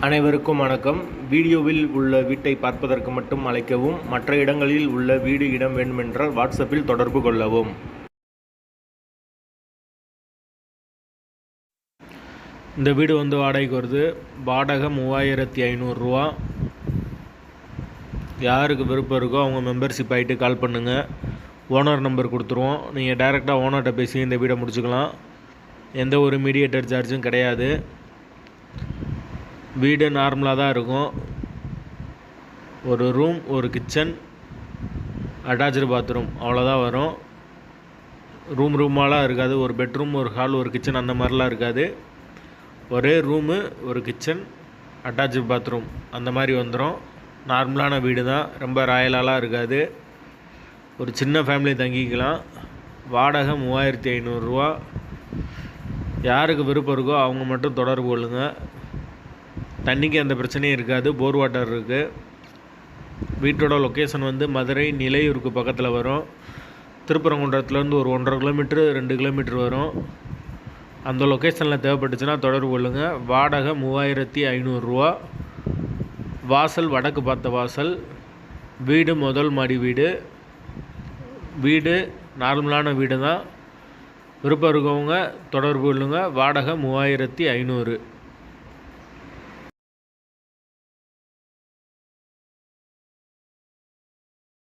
அனைவருக்கும் வணக்கம். வீடியோவில் உள்ள வீட்டை பார்ப்பதற்கு மட்டும் அழைக்கவும். மற்ற இடங்களில் உள்ள வீடு இடம் வேண்டுமென்றால் வாட்ஸ்அப்பில் தொடர்பு கொள்ளவும். இந்த வீடு வாடகைக்கு வருது. வாடகை 3500 ரூபா. யாருக்கு விருப்பம் இருக்கோ அவங்க மெம்பர்ஷிப் ஆகிட்டு கால் பண்ணுங்கள். ஓனர் நம்பர் கொடுத்துருவோம். நீங்கள் டைரெக்டாக ஓனர்கிட்ட பேசி இந்த வீடை முடிச்சுக்கலாம். எந்த ஒரு மீடியேட்டர் சார்ஜும் கிடையாது. வீடு நார்மலாக தான் இருக்கும். ஒரு ரூம், ஒரு கிச்சன், அட்டாச்சு பாத்ரூம், அவ்வளோதான் வரும். ரூமாலாம் இருக்காது. ஒரு பெட்ரூம், ஒரு ஹால், ஒரு கிச்சன் அந்த மாதிரிலாம் இருக்காது. ஒரே ரூமு, ஒரு கிச்சன், அட்டாச்சு பாத்ரூம் அந்த மாதிரி வந்துடும். நார்மலான வீடு தான், ரொம்ப ராயலாலாம் இருக்காது. ஒரு சின்ன ஃபேமிலி தங்கிக்கலாம். வாடகை 3500 ரூபா. யாருக்கு விருப்பம் இருக்கோ அவங்க மட்டும் தொடர்பு கொள்ளுங்கள். தண்ணிக்கு அந்த பிரச்சனையும் இருக்காது. போர் வாட்டர் இருக்குது. வீட்டோட லொக்கேஷன் மதுரை நிலையூருக்கு பக்கத்தில் வரும். திருப்பரங்குன்றத்துலேருந்து ஒரு 1.5 கிலோமீட்ரு 2 கிலோமீட்ரு வரும். அந்த லொக்கேஷனில் தேவைப்பட்டுச்சுன்னா தொடர்பு கொள்ளுங்கள். வாடகை 3500 ரூபா. வாசல் வடக்கு பார்த்த வாசல். வீடு முதல் மாடி வீடு. வீடு நார்மலான வீடு தான். விருப்பம் இருக்கவங்க தொடர்பு கொள்ளுங்கள். வாடகை 3500.